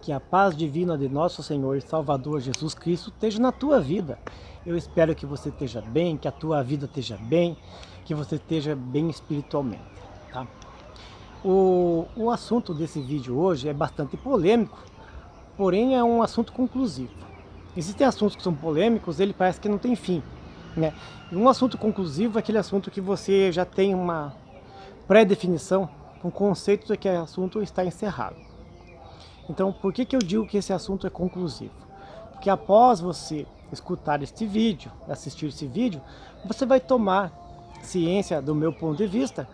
Que a paz divina de nosso Senhor e Salvador Jesus Cristo esteja na tua vida. Eu espero que você esteja bem, que a tua vida esteja bem, que você esteja bem espiritualmente, tá? O assunto desse vídeo hoje é bastante polêmico, porém é um assunto conclusivo. Existem assuntos que são polêmicos, ele parece que não tem fim, né? E um assunto conclusivo é aquele assunto que você já tem uma pré-definição, um conceito de que o assunto está encerrado. Então, por que eu digo que esse assunto é conclusivo? Porque após você escutar este vídeo, assistir esse vídeo, você vai tomar ciência do meu ponto de vista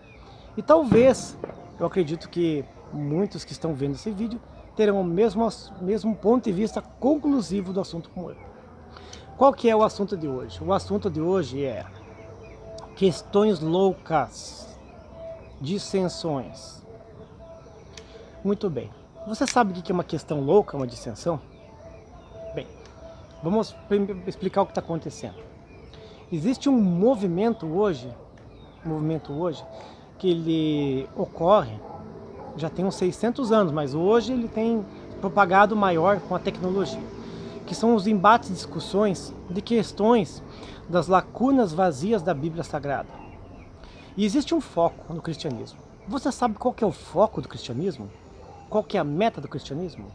e talvez, eu acredito que muitos que estão vendo esse vídeo terão o mesmo ponto de vista conclusivo do assunto como eu. Qual que é o assunto de hoje? O assunto de hoje é questões loucas, dissensões. Muito bem. Você sabe o que é uma questão louca, uma dissensão? Bem, vamos explicar o que está acontecendo. Existe um movimento hoje que ele ocorre, já tem uns 600 anos, mas hoje ele tem propagado maior com a tecnologia, que são os embates e discussões de questões das lacunas vazias da Bíblia Sagrada. E existe um foco no cristianismo. Você sabe qual que é o foco do cristianismo? Qual que é a meta do cristianismo?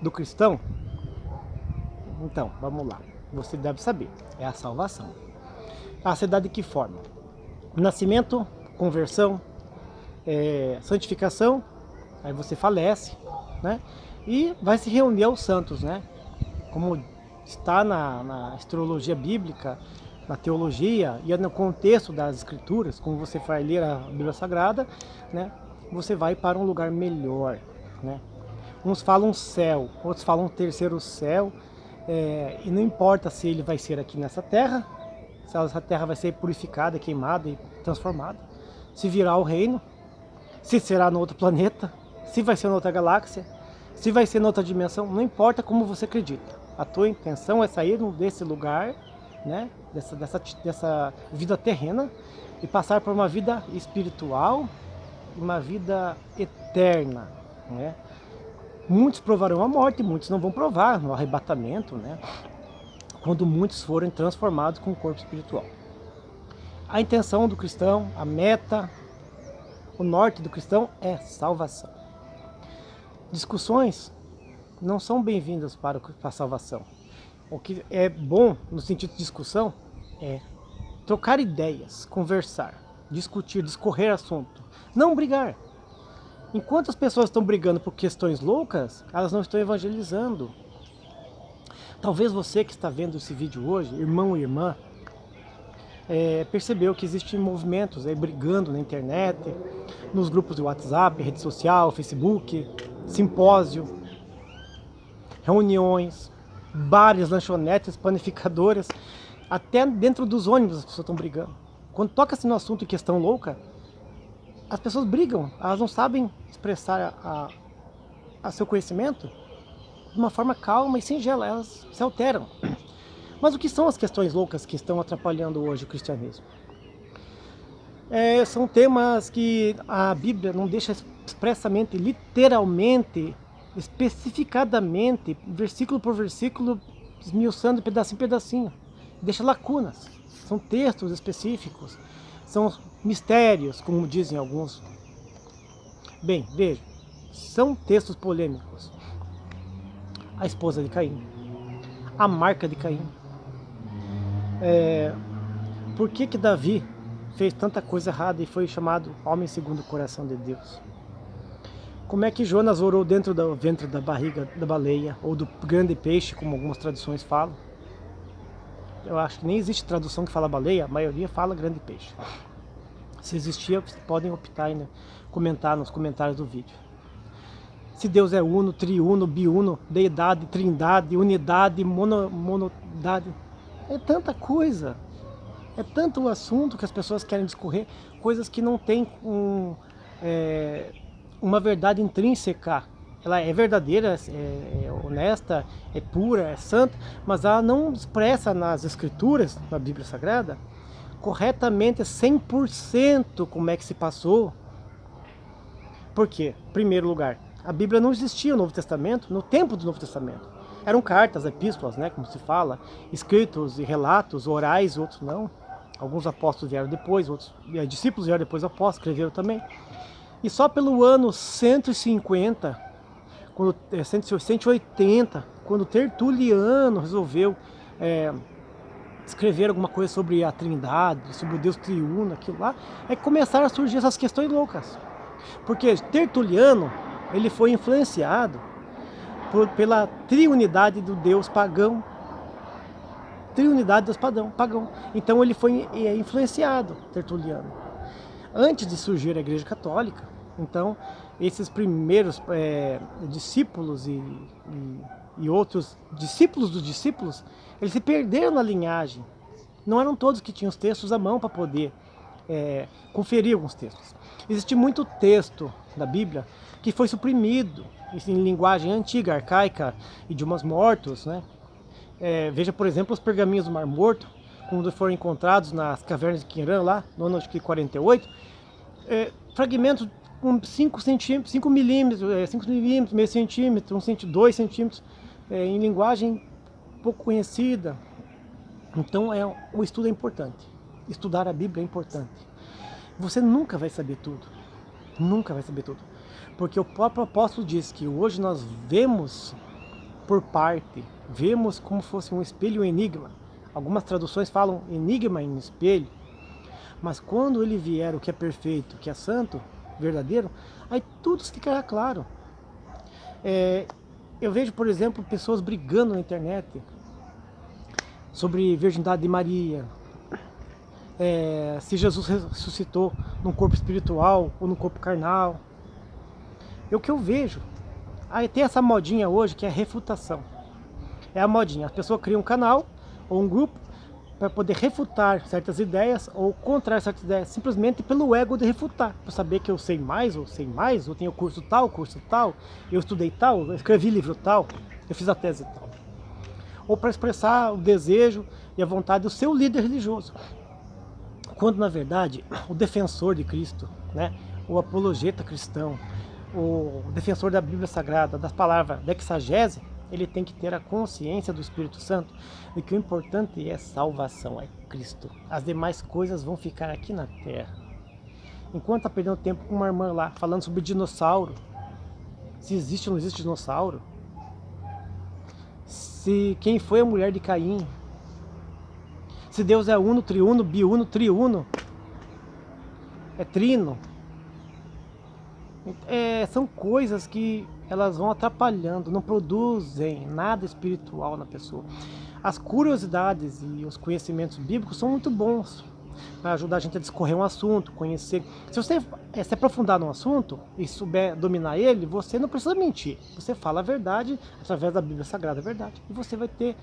Do cristão? Então, vamos lá. Você deve saber. É a salvação. A se dá de que forma? Nascimento, conversão, santificação, aí você falece, né? E vai se reunir aos santos, né? Como está na astrologia bíblica, na teologia e no contexto das escrituras, como você vai ler a Bíblia Sagrada, né? Você vai para um lugar melhor, né? Uns falam céu, outros falam terceiro céu, e não importa se ele vai ser aqui nessa terra, se essa terra vai ser purificada, queimada e transformada, se virá o reino, se será no outro planeta, se vai ser em outra galáxia, se vai ser em outra dimensão, não importa como você acredita. A tua intenção é sair desse lugar, né? dessa vida terrena e passar por uma vida espiritual, uma vida eterna, né? Muitos provarão a morte, muitos não vão provar no arrebatamento, né? Quando muitos forem transformados com o corpo espiritual. A intenção do cristão, a meta, o norte do cristão é salvação. Discussões não são bem-vindas para a salvação. O que é bom no sentido de discussão é trocar ideias, conversar, discutir, discorrer assunto, não brigar. Enquanto as pessoas estão brigando por questões loucas, elas não estão evangelizando. Talvez você que está vendo esse vídeo hoje, irmão e irmã, percebeu que existem movimentos brigando na internet, nos grupos de WhatsApp, rede social, Facebook, simpósio, reuniões, bares, lanchonetes, panificadoras, até dentro dos ônibus as pessoas estão brigando. Quando toca-se no assunto em questão louca, as pessoas brigam, elas não sabem expressar a seu conhecimento de uma forma calma e singela, elas se alteram. Mas o que são as questões loucas que estão atrapalhando hoje o cristianismo? São temas que a Bíblia não deixa expressamente, literalmente, especificadamente, versículo por versículo, esmiuçando pedacinho em pedacinho. Deixa lacunas, são textos específicos, são mistérios, como dizem alguns. Bem, veja, são textos polêmicos. A esposa de Caim, a marca de Caim. Por que Davi fez tanta coisa errada e foi chamado homem segundo o coração de Deus? Como é que Jonas orou dentro do ventre da barriga da baleia, ou do grande peixe, como algumas traduções falam? Eu acho que nem existe tradução que fala baleia, a maioria fala grande peixe. Se existia, vocês podem optar e comentar nos comentários do vídeo. Se Deus é uno, triuno, biuno, deidade, trindade, unidade, monodade. É tanta coisa. É tanto o assunto que as pessoas querem discorrer, coisas que não têm uma verdade intrínseca. Ela é verdadeira, é honesta, é pura, é santa, mas ela não expressa nas escrituras, na Bíblia Sagrada, corretamente, 100% como é que se passou. Por quê? Em primeiro lugar, A Bíblia não existia no Novo Testamento, no tempo do Novo Testamento. Eram cartas, epístolas, né, como se fala, escritos e relatos orais, outros não. Alguns apóstolos vieram depois, outros discípulos vieram depois, apóstolos escreveram também. E só pelo ano 150, 180, quando Tertuliano resolveu escrever alguma coisa sobre a Trindade, sobre o Deus triuno, aquilo lá, é que começaram a surgir essas questões loucas. Porque Tertuliano, ele foi influenciado pela triunidade do Deus pagão. Triunidade do Deus pagão. Então ele foi influenciado, Tertuliano. Antes de surgir a Igreja Católica, então esses primeiros discípulos e outros discípulos dos discípulos, eles se perderam na linhagem. Não eram todos que tinham os textos à mão para poder conferir alguns textos. Existe muito texto da Bíblia que foi suprimido em linguagem antiga, arcaica, idiomas mortos, né? Veja, por exemplo, os pergaminhos do Mar Morto, quando foram encontrados nas cavernas de Qumran, lá no ano de 48, fragmentos com 5 centímetros, 5 milímetros, 5 milímetros, meio centímetro, 2 centímetros, em linguagem pouco conhecida. Então o estudo é importante. Estudar a Bíblia é importante. Você nunca vai saber tudo. Nunca vai saber tudo. Porque o próprio apóstolo diz que hoje nós vemos por parte, vemos como fosse um espelho e um enigma. Algumas traduções falam enigma em espelho. Mas quando ele vier, o que é perfeito, o que é santo, verdadeiro, aí tudo ficará claro. Eu vejo, por exemplo, pessoas brigando na internet sobre virgindade de Maria, se Jesus ressuscitou num corpo espiritual ou num corpo carnal. É o que eu vejo. Aí tem essa modinha hoje que é a refutação. É a modinha. A pessoa cria um canal ou um grupo para poder refutar certas ideias ou contrárias certas ideias, simplesmente pelo ego de refutar, para saber que eu sei mais, ou tenho curso tal, eu estudei tal, eu escrevi livro tal, eu fiz a tese tal. Ou para expressar o desejo e a vontade do seu líder religioso. Quando, na verdade, o defensor de Cristo, né, o apologeta cristão, o defensor da Bíblia Sagrada, das palavras da exagese, ele tem que ter a consciência do Espírito Santo de que o importante é salvação, é Cristo. As demais coisas vão ficar aqui na terra. Enquanto está perdendo tempo com uma irmã lá, falando sobre dinossauro, se existe ou não existe dinossauro, se quem foi a mulher de Caim, se Deus é uno, triuno, biuno, triuno, é trino. São coisas que elas vão atrapalhando, não produzem nada espiritual na pessoa. As curiosidades e os conhecimentos bíblicos são muito bons para ajudar a gente a discorrer um assunto, conhecer. Se você se aprofundar num assunto e souber dominar ele, você não precisa mentir. Você fala a verdade através da Bíblia Sagrada, a verdade. E você vai ter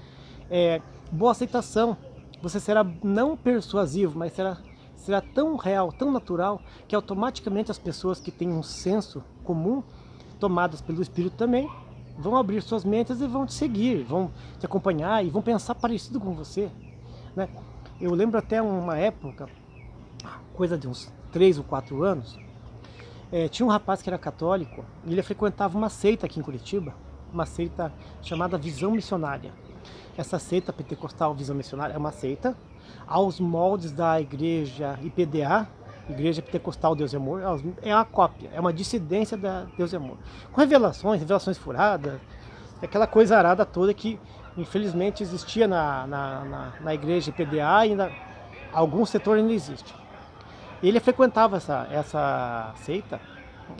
boa aceitação. Você será não persuasivo, mas será tão real, tão natural, que automaticamente as pessoas que têm um senso comum, tomadas pelo Espírito também, vão abrir suas mentes e vão te seguir, vão te acompanhar e vão pensar parecido com você, né? Eu lembro até uma época, coisa de uns 3 ou 4 anos, tinha um rapaz que era católico e ele frequentava uma seita aqui em Curitiba, uma seita chamada Visão Missionária. Essa seita pentecostal Visão Missionária é uma seita aos moldes da igreja IPDA, Igreja Pentecostal Deus e Amor, é uma cópia, é uma dissidência da Deus e Amor. Com revelações furadas, aquela coisa arada toda que infelizmente existia na igreja IPDA e ainda algum setor ainda existe. Ele frequentava essa seita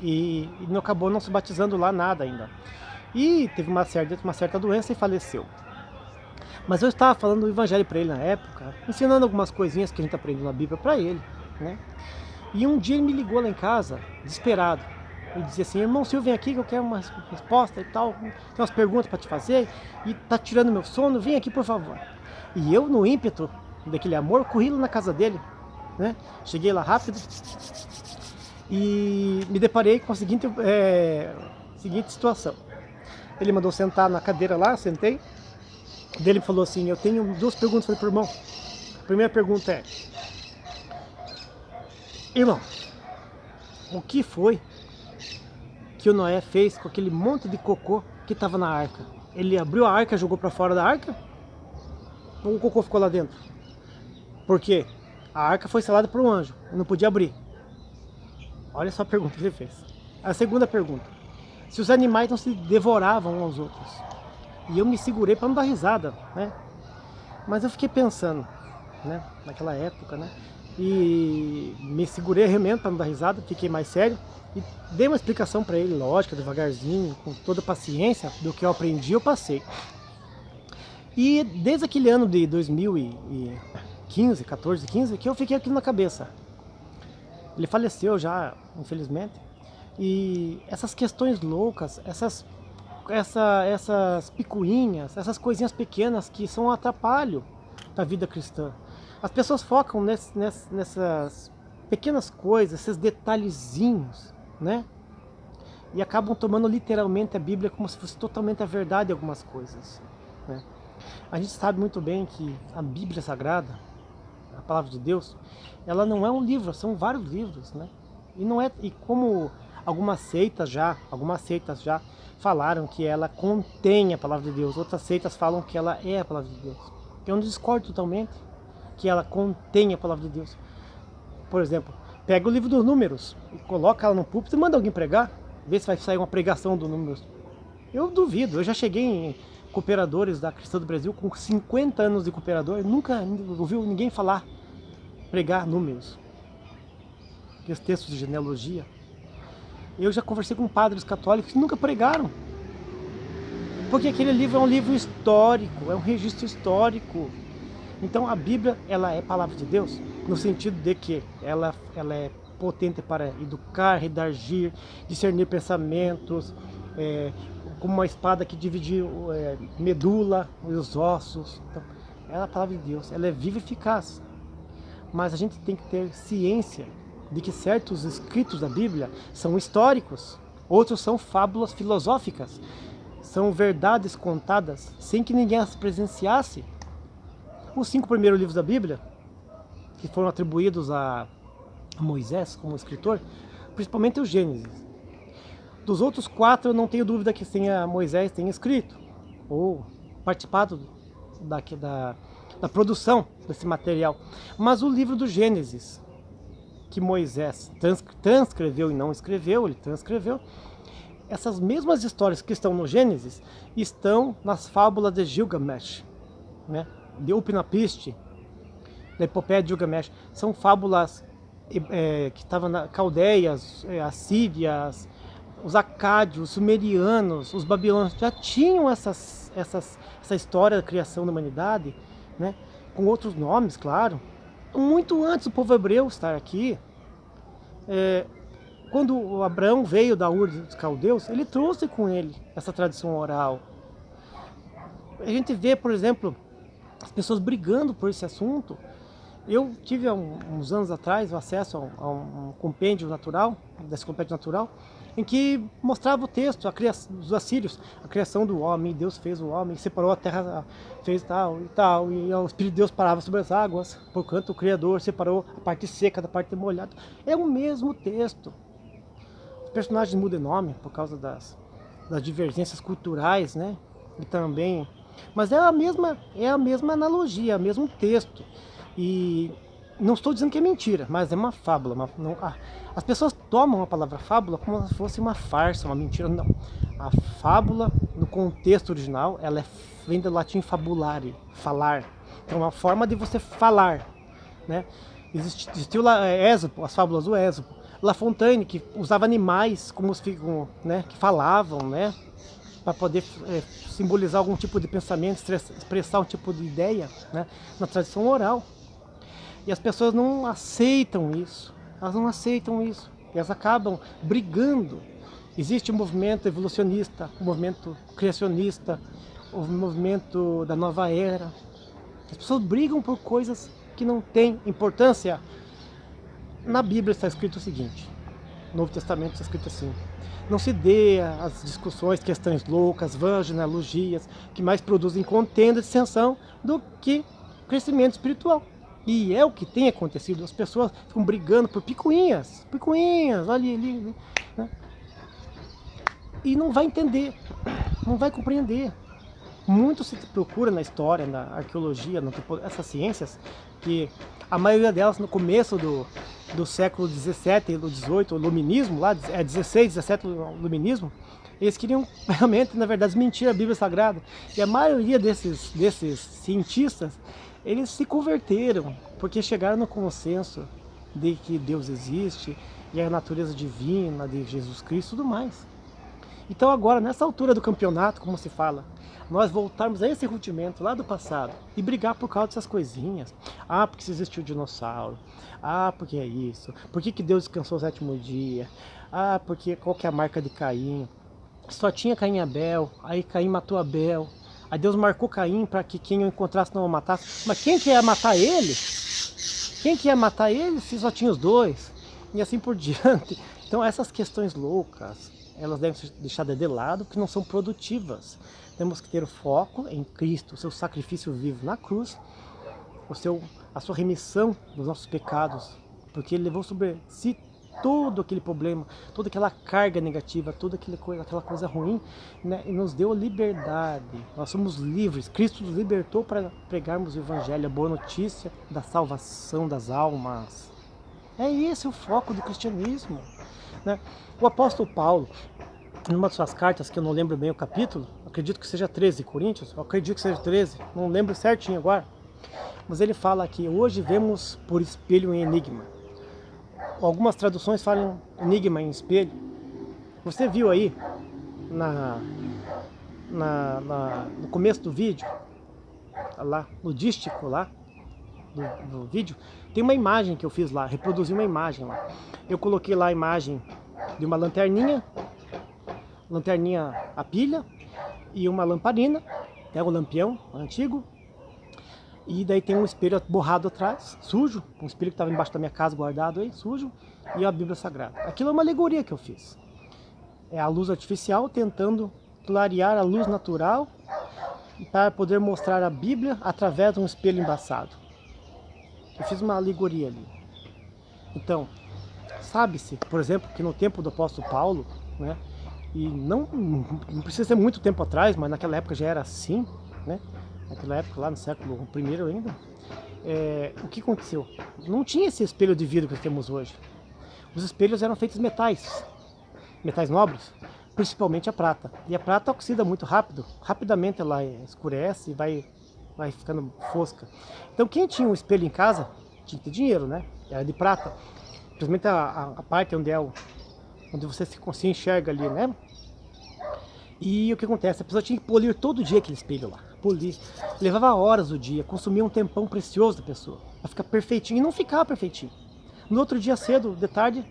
e não acabou não se batizando lá nada ainda. E teve uma certa doença e faleceu. Mas eu estava falando do evangelho para ele na época, ensinando algumas coisinhas que a gente aprendeu na Bíblia para ele, né? E um dia ele me ligou lá em casa, desesperado. Ele dizia assim: irmão Silvio, vem aqui que eu quero uma resposta e tal, tem umas perguntas para te fazer e tá tirando meu sono, vem aqui por favor. E eu, no ímpeto daquele amor, corri lá na casa dele, né? Cheguei lá rápido e me deparei com a seguinte situação. Ele mandou sentar na cadeira lá, eu sentei. Ele falou assim: eu tenho 2 perguntas para o irmão. A primeira pergunta é: irmão, o que foi que o Noé fez com aquele monte de cocô que estava na arca? Ele abriu a arca e jogou para fora da arca? Ou o cocô ficou lá dentro? Por quê? A arca foi selada por um anjo, não podia abrir. Olha só a pergunta que ele fez. A segunda pergunta: se os animais não se devoravam uns aos outros? E eu me segurei para não dar risada, né? Mas eu fiquei pensando, né? Naquela época, né? E me segurei realmente para não dar risada, fiquei mais sério e dei uma explicação para ele, lógica, devagarzinho, com toda paciência, do que eu aprendi, eu passei. E desde aquele ano de 2015, 14, 15, que eu fiquei aquilo na cabeça. Ele faleceu já, infelizmente. E essas questões loucas, essas picuinhas, essas coisinhas pequenas que são um atrapalho da vida cristã. As pessoas focam nessas pequenas coisas, esses detalhezinhos, né? E acabam tomando literalmente a Bíblia como se fosse totalmente a verdade em algumas coisas, né? A gente sabe muito bem que a Bíblia Sagrada, a Palavra de Deus, ela não é um livro, são vários livros, né? E como algumas seitas já falaram que ela contém a Palavra de Deus, outras seitas falam que ela é a Palavra de Deus. Eu não discordo totalmente que ela contém a Palavra de Deus. Por exemplo, pega o livro dos Números e coloca ela no púlpito e manda alguém pregar, vê se vai sair uma pregação do Números. Eu duvido, eu já cheguei em cooperadores da Cristã do Brasil com 50 anos de cooperador, nunca ouviu ninguém pregar Números, aqueles textos de genealogia. Eu já conversei com padres católicos que nunca pregaram, porque aquele livro é um livro histórico, é um registro histórico. Então a Bíblia, ela é palavra de Deus, no sentido de que ela é potente para educar, redargir, discernir pensamentos, como uma espada que divide medula e os ossos. Então, ela é a palavra de Deus, ela é viva e eficaz. Mas a gente tem que ter ciência de que certos escritos da Bíblia são históricos, outros são fábulas filosóficas, são verdades contadas sem que ninguém as presenciasse. Os 5 primeiros livros da Bíblia, que foram atribuídos a Moisés como escritor, principalmente o Gênesis. Dos outros 4 eu não tenho dúvida que Moisés tenha escrito, ou participado da produção desse material. Mas o livro do Gênesis, que Moisés transcreveu e não escreveu, ele transcreveu, essas mesmas histórias que estão no Gênesis estão nas fábulas de Gilgamesh, né? De Upnapishtim, da Epopeia de Gilgamesh. São fábulas que estavam na Caldeias, Assírias, os Acádios, os Sumerianos, os Babilônios já tinham essa história da criação da humanidade, né? Com outros nomes, claro. Muito antes do povo hebreu estar aqui, quando o Abraão veio da Ur dos Caldeus, ele trouxe com ele essa tradição oral. A gente vê, por exemplo, as pessoas brigando por esse assunto. Eu tive há uns anos atrás o acesso a um compêndio natural, desse compêndio natural, em que mostrava o texto, a criação dos assírios, a criação do homem. Deus fez o homem, separou a terra, fez tal, e o Espírito de Deus parava sobre as águas, porquanto o Criador separou a parte seca da parte molhada. É o mesmo texto. Os personagens mudam de nome por causa das divergências culturais, né? E também, mas é a mesma analogia, é o mesmo texto. E não estou dizendo que é mentira, mas é uma fábula. As pessoas tomam a palavra fábula como se fosse uma farsa, uma mentira. Não. A fábula, no contexto original, ela vem do latim fabulare, falar. Então é uma forma de você falar, né? Existiu lá Ésopo, as fábulas do Ésopo. La Fontaine, que usava animais como né, que falavam, né? Para poder simbolizar algum tipo de pensamento, expressar um tipo de ideia, né, na tradição oral. E as pessoas não aceitam isso, elas acabam brigando. Existe um movimento evolucionista, um movimento criacionista, o movimento da nova era. As pessoas brigam por coisas que não têm importância. Na Bíblia está escrito o seguinte, no Novo Testamento está escrito assim: não se dê às discussões, questões loucas, vãs, genealogias, que mais produzem contenda e dissensão do que crescimento espiritual. E é o que tem acontecido, as pessoas ficam brigando por picuinhas, ali, né? e não vai entender, não vai compreender. Muito se procura na história, na arqueologia, essas ciências, que a maioria delas no começo do século XVII e do XVIII, o iluminismo, lá, 16, 17, o iluminismo, eles queriam realmente, na verdade, desmentir a Bíblia Sagrada. E a maioria desses cientistas, eles se converteram, porque chegaram no consenso de que Deus existe, e a natureza divina de Jesus Cristo e tudo mais. Então agora, nessa altura do campeonato, como se fala, nós voltarmos a esse rudimento lá do passado e brigar por causa dessas coisinhas. Ah, porque se existiu o dinossauro. Ah, porque é isso. Por que Deus descansou o sétimo dia? Ah, porque qual que é a marca de Caim? Só tinha Caim e Abel, aí Caim matou Abel. Aí Deus marcou Caim para que quem o encontrasse não o matasse. Mas quem que ia matar ele? Quem que ia matar ele se só tinha os dois? E assim por diante. Então essas questões loucas, elas devem ser deixadas de lado, porque não são produtivas. Temos que ter o foco em Cristo, o seu sacrifício vivo na cruz, a sua remissão dos nossos pecados, porque Ele levou sobre si todo aquele problema, toda aquela carga negativa, toda aquela coisa ruim, né? E nos deu liberdade. Nós somos livres. Cristo nos libertou para pregarmos o Evangelho, a boa notícia da salvação das almas. É esse o foco do cristianismo, né? O apóstolo Paulo, numa de suas cartas, que eu não lembro bem o capítulo, acredito que seja 13 Coríntios, eu acredito que seja 13, não lembro certinho agora, mas ele fala que hoje vemos por espelho em enigma. Algumas traduções falam enigma em espelho. Você viu aí no começo do vídeo, lá no dístico lá do vídeo, tem uma imagem que eu fiz lá, reproduzi uma imagem lá. Eu coloquei lá a imagem de uma lanterninha a pilha e uma lamparina, é o lampião antigo, e daí tem um espelho borrado atrás, sujo, um espelho que estava embaixo da minha casa guardado aí, sujo, e a Bíblia Sagrada. Aquilo é uma alegoria que eu fiz. É a luz artificial tentando clarear a luz natural para poder mostrar a Bíblia através de um espelho embaçado. Eu fiz uma alegoria ali. Então, sabe-se, por exemplo, que no tempo do apóstolo Paulo, né, e não precisa ser muito tempo atrás, mas naquela época já era assim, né? Naquela época, lá no século I ainda, o que aconteceu? Não tinha esse espelho de vidro que temos hoje. Os espelhos eram feitos de metais nobres, principalmente a prata. E a prata oxida muito rápido, rapidamente ela escurece e vai ficando fosca. Então quem tinha um espelho em casa tinha que ter dinheiro, né? Era de prata, principalmente a parte onde você se enxerga ali, né? E o que acontece? A pessoa tinha que polir todo dia aquele espelho lá. Polir. Levava horas do dia, consumia um tempão precioso da pessoa para ficar perfeitinho. E não ficava perfeitinho. No outro dia cedo, de tarde,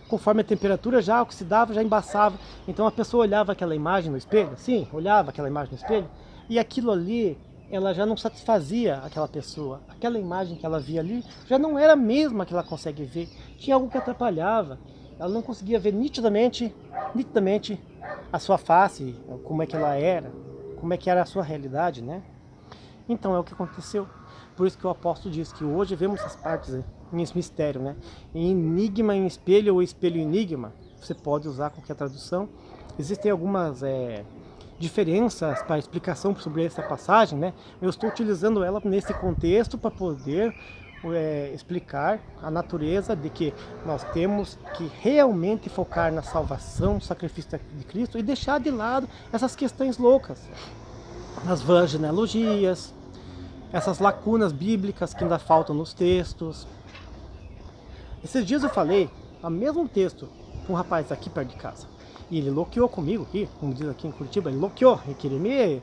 conforme a temperatura já oxidava, já embaçava. Então a pessoa olhava aquela imagem no espelho, sim, olhava aquela imagem no espelho, e aquilo ali, ela já não satisfazia aquela pessoa. Aquela imagem que ela via ali já não era a mesma que ela consegue ver. Tinha algo que atrapalhava. Ela não conseguia ver nitidamente a sua face, como é que ela era, como é que era a sua realidade, né? Então é o que aconteceu. Por isso que o apóstolo diz que hoje vemos essas partes em mistério, né? Em enigma em espelho ou espelho em enigma, você pode usar qualquer tradução. Existem algumas diferenças para explicação sobre essa passagem, né? Eu estou utilizando ela nesse contexto para poder explicar a natureza de que nós temos que realmente focar na salvação, no sacrifício de Cristo e deixar de lado essas questões loucas, as vãs genealogias, essas lacunas bíblicas que ainda faltam nos textos. Esses dias eu falei o mesmo texto com um rapaz aqui perto de casa e ele loqueou comigo aqui, como diz aqui em Curitiba, ele loqueou, ele queria me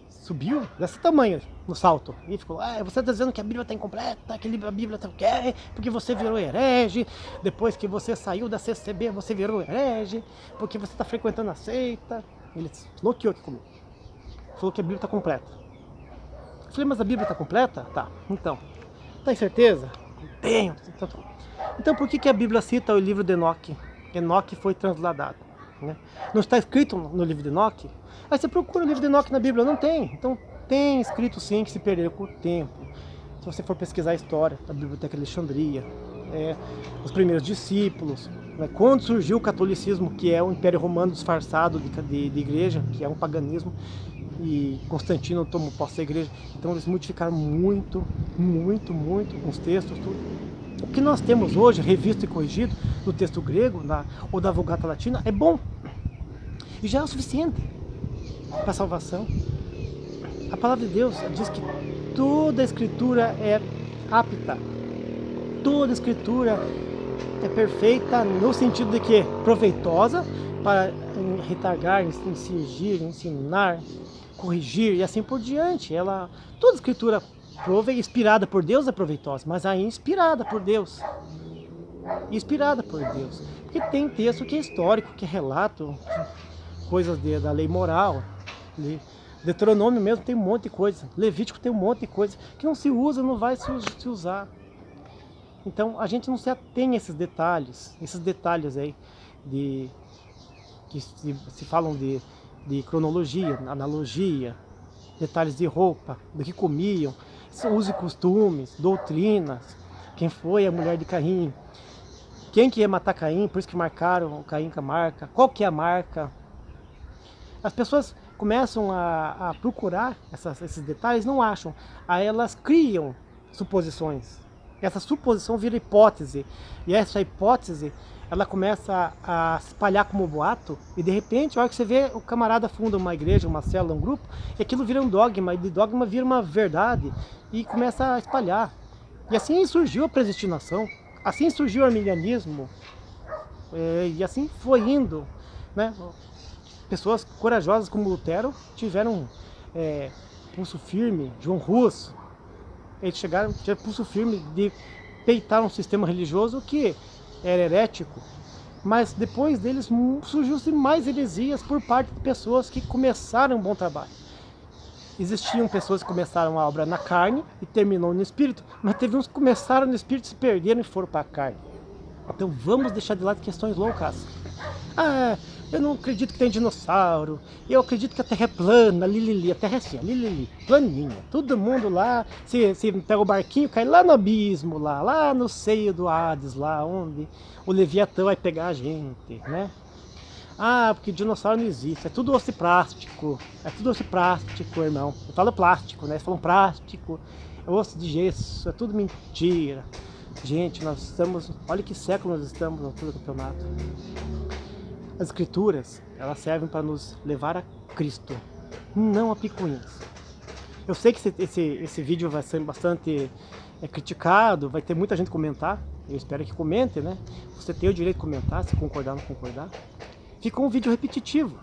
subiu desse tamanho no salto e ficou, você está dizendo que a Bíblia está incompleta, que a Bíblia está o quê? Porque você virou herege, depois que você saiu da CCB você virou herege, porque você está frequentando a seita. Ele bloqueou aqui comigo, falou que a Bíblia está completa. Eu falei, mas a Bíblia está completa? Tá, então, tem certeza? Tenho. Então por que a Bíblia cita o livro de Enoque? Enoque foi transladado, né? Não está escrito no livro de Enoque? Aí você procura o livro de Enoque na Bíblia, não tem. Então tem escrito sim, que se perdeu com o tempo. Se você for pesquisar a história da Biblioteca de Alexandria, os primeiros discípulos, né? Quando surgiu o catolicismo, que é o Império Romano disfarçado de igreja, que é um paganismo, e Constantino tomou posse da igreja, então eles modificaram muito, muito, muito os textos, tudo. O que nós temos hoje, revisto e corrigido, no texto grego, ou da Vulgata Latina, é bom. E já é o suficiente para a salvação. A palavra de Deus diz que toda a escritura é apta. Toda a escritura é perfeita no sentido de que proveitosa para retargar, incingir, ensinar, corrigir e assim por diante. Toda a escritura inspirada por Deus é proveitosa, mas a inspirada por Deus. Inspirada por Deus. Porque tem texto que é histórico, que é relato, coisas da lei moral. Deuteronômio mesmo tem um monte de coisa. Levítico tem um monte de coisa que não se usa, não vai se usar. Então a gente não se atém a esses detalhes aí que se falam de cronologia, analogia, detalhes de roupa, do que comiam, usos e costumes, doutrinas, quem foi a mulher de Caim, quem que ia matar Caim, por isso que marcaram Caim com a marca, qual que é a marca. As pessoas começam a procurar esses detalhes, não acham, aí elas criam suposições. Essa suposição vira hipótese, e essa hipótese ela começa a se espalhar como boato, e de repente, a hora que você vê, o camarada funda uma igreja, uma célula, um grupo, e aquilo vira um dogma, e de dogma vira uma verdade, e começa a espalhar. E assim surgiu a predestinação, assim surgiu o arminianismo, e assim foi indo, né? Pessoas corajosas como Lutero tiveram pulso firme, João Hus, eles tiveram pulso firme de peitar um sistema religioso que era herético, mas depois deles surgiu-se mais heresias por parte de pessoas que começaram um bom trabalho. Existiam pessoas que começaram a obra na carne e terminou no espírito, mas teve uns que começaram no espírito, se perderam e foram para a carne. Então vamos deixar de lado questões loucas. Eu não acredito que tem dinossauro, eu acredito que a Terra é plana, a Terra é assim, planinha. Todo mundo lá, se pega o barquinho, cai lá no abismo, lá no seio do Hades, lá onde o Leviatã vai pegar a gente, né? Porque dinossauro não existe, é tudo osso plástico, irmão. Eu falo plástico, né? Eles falam plástico, é osso de gesso, é tudo mentira. Gente, nós estamos, olha que século nós estamos no altura do campeonato. As escrituras, elas servem para nos levar a Cristo, não a picuinhas. Eu sei que esse vídeo vai ser bastante criticado, vai ter muita gente comentar, eu espero que comente, né? Você tem o direito de comentar, se concordar ou não concordar. Ficou um vídeo repetitivo,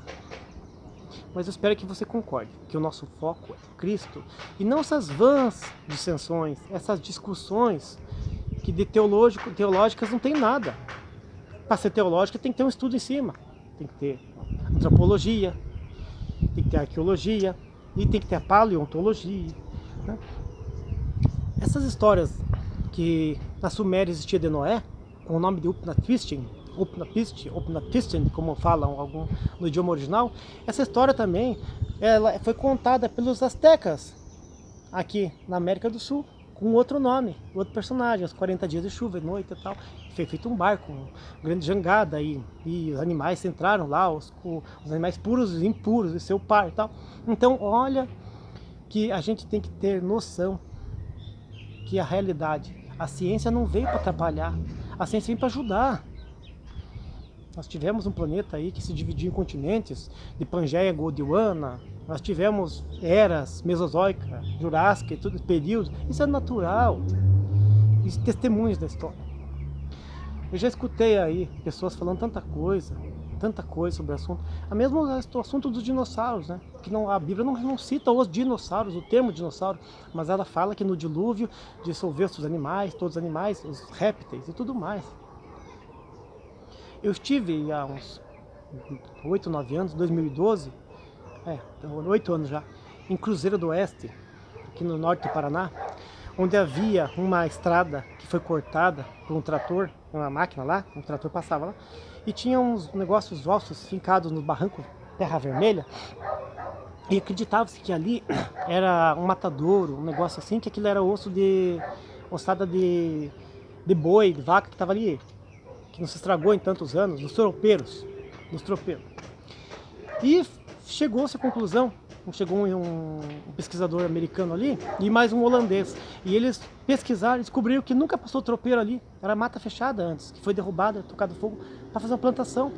mas eu espero que você concorde, que o nosso foco é Cristo, e não essas vãs dissensões, essas discussões que de teológicas não tem nada. Para ser teológica tem que ter um estudo em cima. Tem que ter antropologia, tem que ter arqueologia, e tem que ter a paleontologia, né? Essas histórias que na Suméria existia de Noé, com o nome de Upnapishtim, como falam no idioma original, essa história também ela foi contada pelos astecas aqui na América do Sul, com outro nome, outro personagem, os 40 dias de chuva, noite e tal. Foi feito um barco, uma grande jangada, e os animais entraram lá, os animais puros e impuros, e seu par e tal. Então, olha que a gente tem que ter noção que a realidade, a ciência não veio para atrapalhar, a ciência veio para ajudar. Nós tivemos um planeta aí que se dividiu em continentes, de Pangeia, Gondwana. Nós tivemos eras mesozoica, jurássica e tudo, períodos. Isso é natural. Isso é testemunhos da história. Eu já escutei aí pessoas falando tanta coisa sobre o assunto. A mesmo o assunto dos dinossauros, né? Que a Bíblia não cita os dinossauros, o termo dinossauro, mas ela fala que no dilúvio dissolveu-se os animais, todos os animais, os répteis e tudo mais. Eu estive há uns 8, 9 anos, 2012, 8 anos já, em Cruzeiro do Oeste, aqui no norte do Paraná, onde havia uma estrada que foi cortada por um trator, uma máquina lá, um trator passava lá, e tinha uns negócios ossos fincados no barranco, terra vermelha, e acreditava-se que ali era um matadouro, um negócio assim, que aquilo era ossada de boi, de vaca que estava ali, que não se estragou em tantos anos, nos tropeiros. E chegou-se à conclusão, chegou um pesquisador americano ali e mais um holandês. E eles pesquisaram e descobriram que nunca passou tropeiro ali. Era mata fechada antes, que foi derrubada, tocado fogo para fazer uma plantação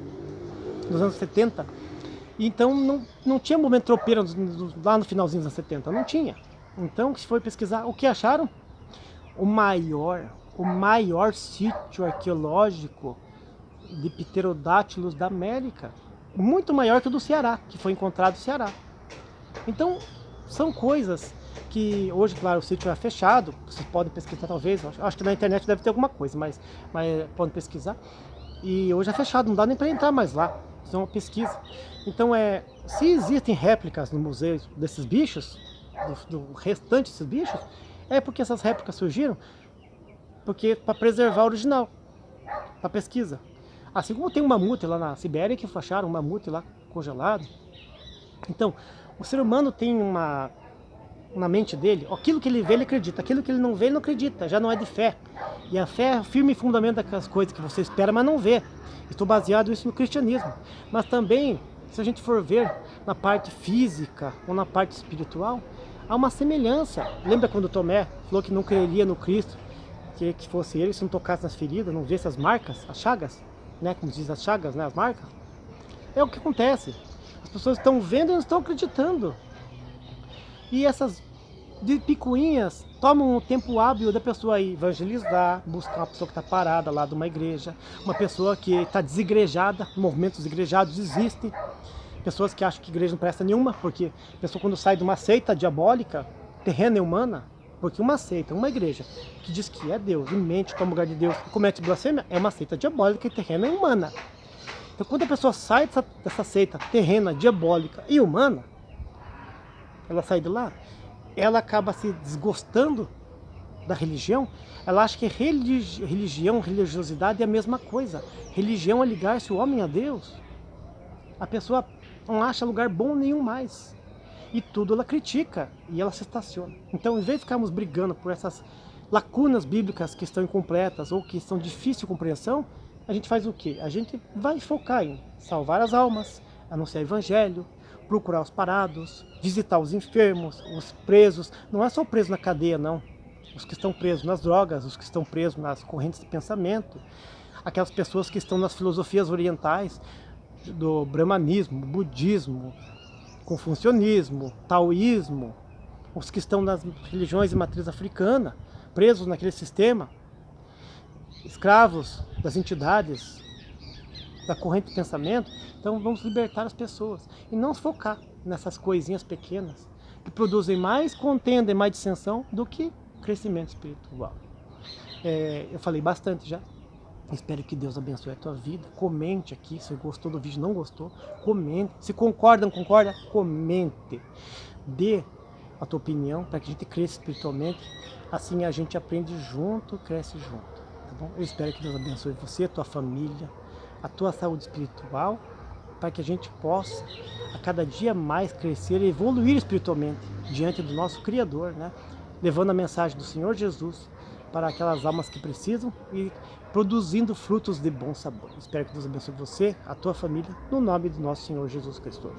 nos anos 70. Então não tinha momento tropeiro lá no finalzinho dos anos 70, não tinha. Então se foi pesquisar, o que acharam? O maior sítio arqueológico de pterodátilos da América. Muito maior que o do Ceará, que foi encontrado no Ceará. Então, são coisas que hoje, claro, o sítio é fechado, vocês podem pesquisar talvez, acho que na internet deve ter alguma coisa, mas podem pesquisar. E hoje é fechado, não dá nem para entrar mais lá, isso é uma pesquisa. Então, se existem réplicas no museu desses bichos, do restante desses bichos, é porque essas réplicas surgiram para preservar o original, para pesquisa. Assim como tem um mamute lá na Sibéria que acharam um mamute lá congelado. Então, o ser humano tem na mente dele, aquilo que ele vê, ele acredita. Aquilo que ele não vê, ele não acredita. Já não é de fé. E a fé é o firme fundamento daquelas coisas que você espera, mas não vê. Estou baseado isso no cristianismo. Mas também, se a gente for ver na parte física ou na parte espiritual, há uma semelhança. Lembra quando Tomé falou que não creria no Cristo, que fosse ele, se não tocasse nas feridas, não visse as marcas, as chagas, né? Como diz as chagas, né? As marcas. É o que acontece. As pessoas estão vendo e não estão acreditando. E essas de picuinhas tomam um tempo hábil da pessoa ir evangelizar, buscar uma pessoa que está parada lá de uma igreja, uma pessoa que está desigrejada, movimentos desigrejados existem, pessoas que acham que igreja não presta nenhuma, porque a pessoa quando sai de uma seita diabólica, terrena e humana, porque uma seita, uma igreja que diz que é Deus e mente como lugar de Deus e comete blasfêmia, é uma seita diabólica e terrena e humana. Então quando a pessoa sai dessa seita terrena, diabólica e humana, ela sai de lá, ela acaba se desgostando da religião, ela acha que religião, religiosidade é a mesma coisa. Religião é ligar-se o homem a Deus. A pessoa não acha lugar bom nenhum mais. E tudo ela critica e ela se estaciona. Então, em vez de ficarmos brigando por essas lacunas bíblicas que estão incompletas ou que estão de difícil compreensão, a gente faz o quê? A gente vai focar em salvar as almas, anunciar o evangelho, procurar os parados, visitar os enfermos, os presos. Não é só preso na cadeia, não. Os que estão presos nas drogas, os que estão presos nas correntes de pensamento, aquelas pessoas que estão nas filosofias orientais, do brahmanismo, budismo, confucionismo, taoísmo, os que estão nas religiões de matriz africana, presos naquele sistema, escravos das entidades, da corrente de pensamento. Então vamos libertar as pessoas e não focar nessas coisinhas pequenas que produzem mais contenda e mais dissensão do que crescimento espiritual. Eu falei bastante já. Espero que Deus abençoe a tua vida. Comente aqui se gostou do vídeo, não gostou, comente. Se concorda, não concorda, comente. Dê a tua opinião para que a gente cresça espiritualmente. Assim a gente aprende junto, cresce junto. Tá bom? Eu espero que Deus abençoe você, a tua família, a tua saúde espiritual, para que a gente possa a cada dia mais crescer e evoluir espiritualmente diante do nosso Criador, né? Levando a mensagem do Senhor Jesus para aquelas almas que precisam e produzindo frutos de bom sabor. Espero que Deus abençoe você, a tua família, no nome do nosso Senhor Jesus Cristo.